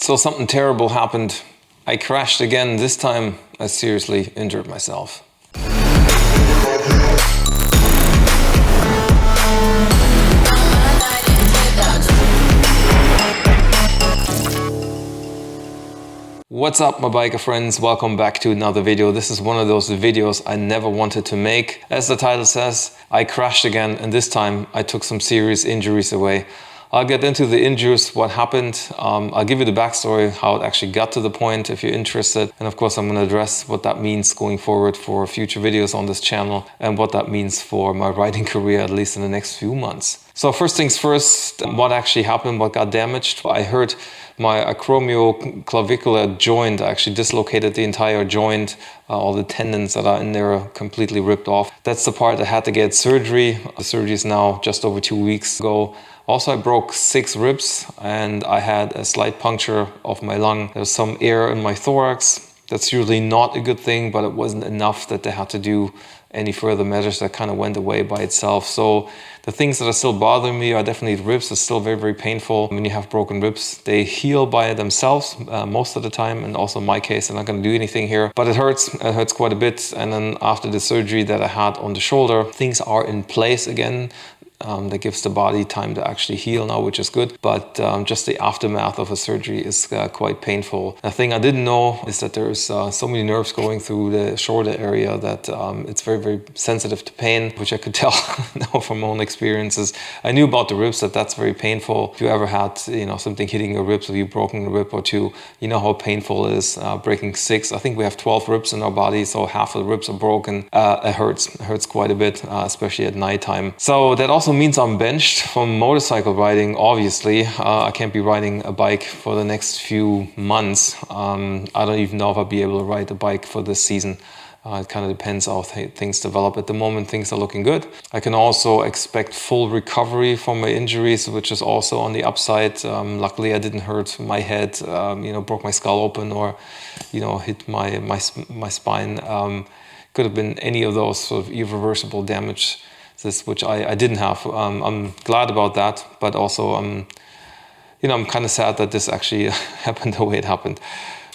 So something terrible happened. I crashed again. This time I seriously injured myself. What's up, my biker friends? Welcome back to another video. This is one of those videos I never wanted to make. As the title says, I crashed again, and this time I took some serious injuries away. I'll get into the injuries, what happened. I'll give you the backstory, how it actually got to the point if you're interested. And of course, I'm going to address what that means going forward for future videos on this channel and what that means for my riding career, at least in the next few months. So first things first, what actually happened, what got damaged. I hurt my acromioclavicular joint. I actually dislocated the entire joint. All the tendons that are in there are completely ripped off. That's the part that had to get surgery. The surgery is now just over 2 weeks ago. Also, I broke 6 ribs and I had a slight puncture of my lung. There's some air in my thorax. That's usually not a good thing, but it wasn't enough that they had to do any further measures. That kind of went away by itself. So the things that are still bothering me are definitely the ribs. It's still very, very painful. When you have broken ribs, they heal by themselves most of the time. And also in my case, I'm not going to do anything here, but it hurts. It hurts quite a bit. And then after the surgery that I had on the shoulder, things are in place again. That gives the body time to actually heal now, which is good. But just the aftermath of a surgery is quite painful. The thing I didn't know is that there's so many nerves going through the shoulder area that it's very, very sensitive to pain, which I could tell now from my own experiences. I knew about the ribs, that's very painful. If you ever had, something hitting your ribs, or you've broken a rib or two, you know how painful it is. Breaking 6, I think we have 12 ribs in our body, so half of the ribs are broken. It hurts. It hurts quite a bit, especially at nighttime. So that also means I'm benched from motorcycle riding. Obviously, I can't be riding a bike for the next few months. I don't even know if I'll be able to ride a bike for this season. It kind of depends how things develop. At the moment, things are looking good. I can also expect full recovery from my injuries, which is also on the upside. Luckily, I didn't hurt my head, broke my skull open, or, hit my spine. Could have been any of those sort of irreversible damage, which I didn't have. I'm glad about that, but also I'm kind of sad that this actually happened the way it happened.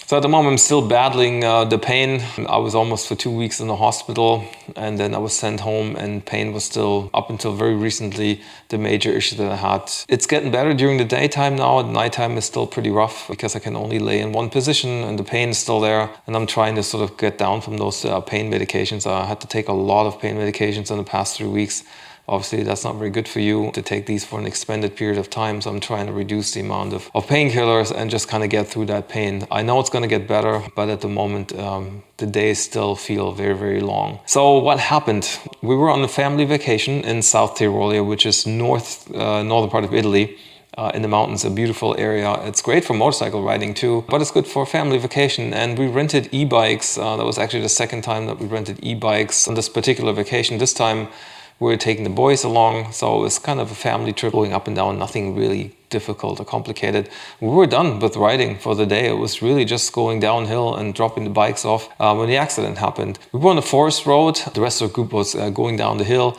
So at the moment, I'm still battling the pain. I was almost for 2 weeks in the hospital, and then I was sent home, and pain was still, up until very recently, the major issue that I had. It's getting better during the daytime now. At nighttime is still pretty rough because I can only lay in one position and the pain is still there. And I'm trying to sort of get down from those pain medications. I had to take a lot of pain medications in the past 3 weeks. Obviously, that's not very good for you to take these for an extended period of time. So I'm trying to reduce the amount of painkillers and just kind of get through that pain. I know it's going to get better, but at the moment, the days still feel very, very long. So what happened? We were on a family vacation in South Tyrolia, which is northern part of Italy. In the mountains, a beautiful area. It's great for motorcycle riding too, but it's good for a family vacation. And we rented e-bikes. That was actually the second time that we rented e-bikes on this particular vacation. This time, we were taking the boys along, so it was kind of a family trip going up and down, nothing really difficult or complicated. We were done with riding for the day. It was really just going downhill and dropping the bikes off when the accident happened. We were on a forest road. The rest of the group was going down the hill.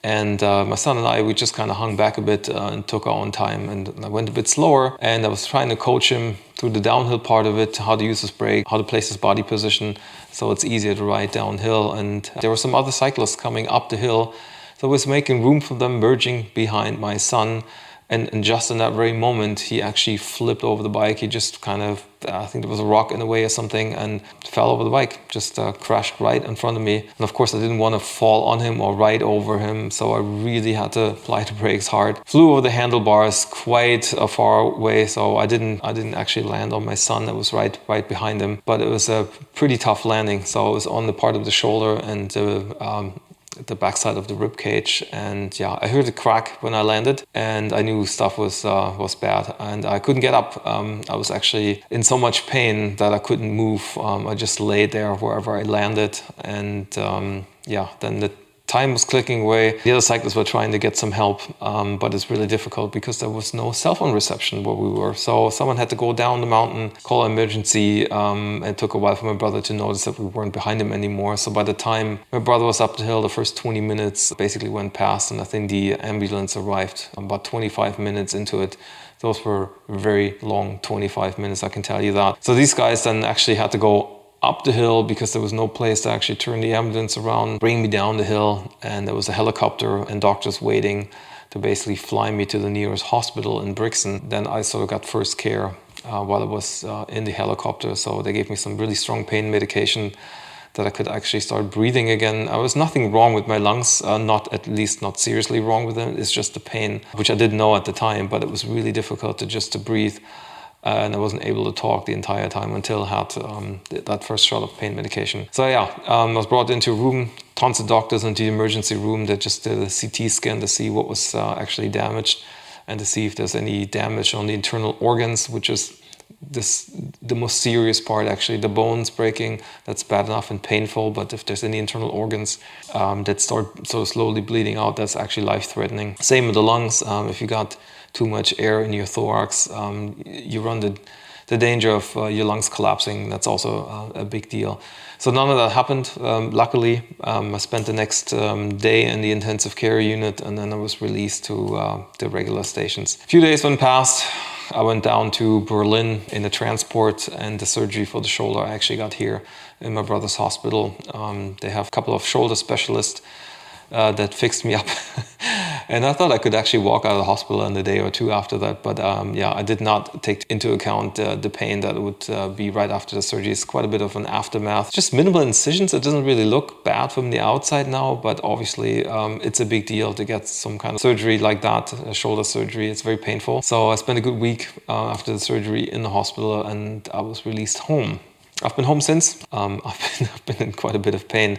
And my son and I, we just kind of hung back a bit and took our own time. And I went a bit slower, and I was trying to coach him through the downhill part of it, how to use his brake, how to place his body position so it's easier to ride downhill. And there were some other cyclists coming up the hill. So I was making room for them, merging behind my son. And just in that very moment, he actually flipped over the bike. He just kind of, I think there was a rock in the way or something, and fell over the bike, just crashed right in front of me. And of course, I didn't want to fall on him or ride over him, so I really had to apply the brakes hard. Flew over the handlebars quite far away, so I didn't actually land on my son that was right behind him. But it was a pretty tough landing, so it was on the part of the shoulder and the backside of the rib cage, and yeah, I heard a crack when I landed, and I knew stuff was bad, and I couldn't get up. I was actually in so much pain that I couldn't move. I just lay there wherever I landed, and then the time was clicking away. The other cyclists were trying to get some help, but it's really difficult because there was no cell phone reception where we were. So someone had to go down the mountain, call emergency, and it took a while for my brother to notice that we weren't behind him anymore. So by the time my brother was up the hill, the first 20 minutes basically went past, and I think the ambulance arrived about 25 minutes into it. Those were very long 25 minutes, I can tell you that. So these guys then actually had to go up the hill because there was no place to actually turn the ambulance around, bring me down the hill, and there was a helicopter and doctors waiting to basically fly me to the nearest hospital in Brixton. Then I sort of got first care while I was in the helicopter. So they gave me some really strong pain medication that I could actually start breathing again. There was nothing wrong with my lungs, at least not seriously wrong with them. It's just the pain, which I didn't know at the time, but it was really difficult to breathe. And I wasn't able to talk the entire time until I had that first shot of pain medication. So yeah, I was brought into a room, tons of doctors into the emergency room that just did a CT scan to see what was actually damaged and to see if there's any damage on the internal organs, which is the most serious part actually. The bones breaking, that's bad enough and painful, but if there's any internal organs that start sort of slowly bleeding out, that's actually life-threatening. Same with the lungs. If you got too much air in your thorax, you run the danger of your lungs collapsing. That's also a big deal. So none of that happened, luckily. I spent the next day in the intensive care unit, and then I was released to the regular stations. A few days went past. I went down to Berlin in the transport, and the surgery for the shoulder I actually got here in my brother's hospital. They have a couple of shoulder specialists that fixed me up. And I thought I could actually walk out of the hospital in a day or two after that. But yeah, I did not take into account the pain that would be right after the surgery. It's quite a bit of an aftermath. Just minimal incisions. It doesn't really look bad from the outside now, but obviously it's a big deal to get some kind of surgery like that, a shoulder surgery. It's very painful. So I spent a good week after the surgery in the hospital, and I was released home. I've been home since. I've been in quite a bit of pain.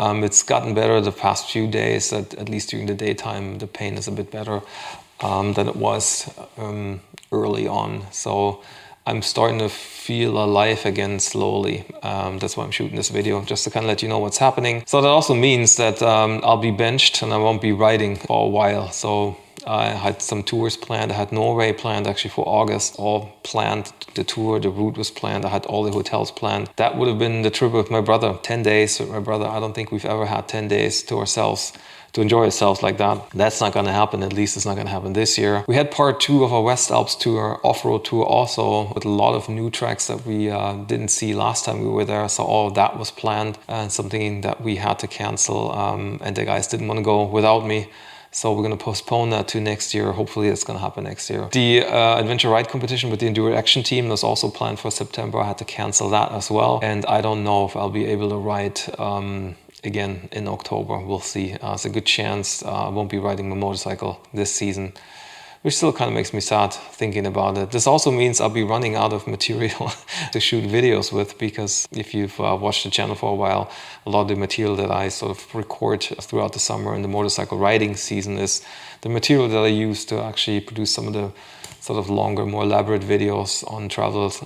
It's gotten better the past few days, at least during the daytime. The pain is a bit better than it was early on. So I'm starting to feel alive again slowly. That's why I'm shooting this video, just to kind of let you know what's happening. So that also means that I'll be benched and I won't be riding for a while. So I had some tours planned. I had Norway planned actually for August, all planned. The tour, the route was planned. I had all the hotels planned. That would have been the trip with my brother, 10 days with my brother. I don't think we've ever had 10 days to ourselves, to enjoy ourselves like that. That's not going to happen. At least it's not going to happen this year. We had part 2 of our West Alps tour, off-road tour also, with a lot of new tracks that we didn't see last time we were there. So all of that was planned, and something that we had to cancel. And the guys didn't want to go without me. So we're going to postpone that to next year. Hopefully it's going to happen next year. The adventure ride competition with the Enduro Action team was also planned for September. I had to cancel that as well. And I don't know if I'll be able to ride again in October. We'll see. There's a good chance I won't be riding my motorcycle this season, which still kind of makes me sad thinking about it. This also means I'll be running out of material to shoot videos with, because if you've watched the channel for a while, a lot of the material that I sort of record throughout the summer and the motorcycle riding season is the material that I use to actually produce some of the sort of longer, more elaborate videos on travels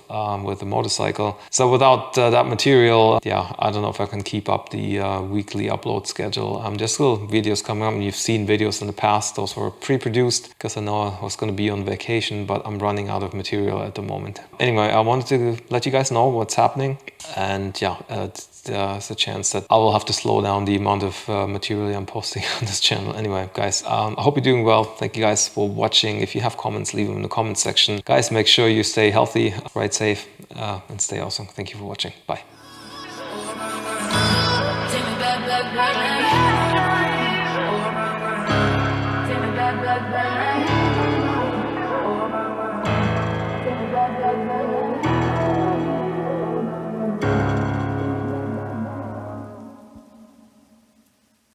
with the motorcycle. So without that material, yeah, I don't know if I can keep up the weekly upload schedule. There's still videos coming up, and you've seen videos in the past. Those were pre-produced because I know I was going to be on vacation, but I'm running out of material at the moment. Anyway, I wanted to let you guys know what's happening, and yeah, there's a chance that I will have to slow down the amount of material I'm posting on this channel. Anyway, guys, I hope you're doing well. Thank you guys for watching. If you have comments, leave them in the comment section. Guys, make sure you stay healthy, ride safe, and stay awesome. Thank you for watching. Bye.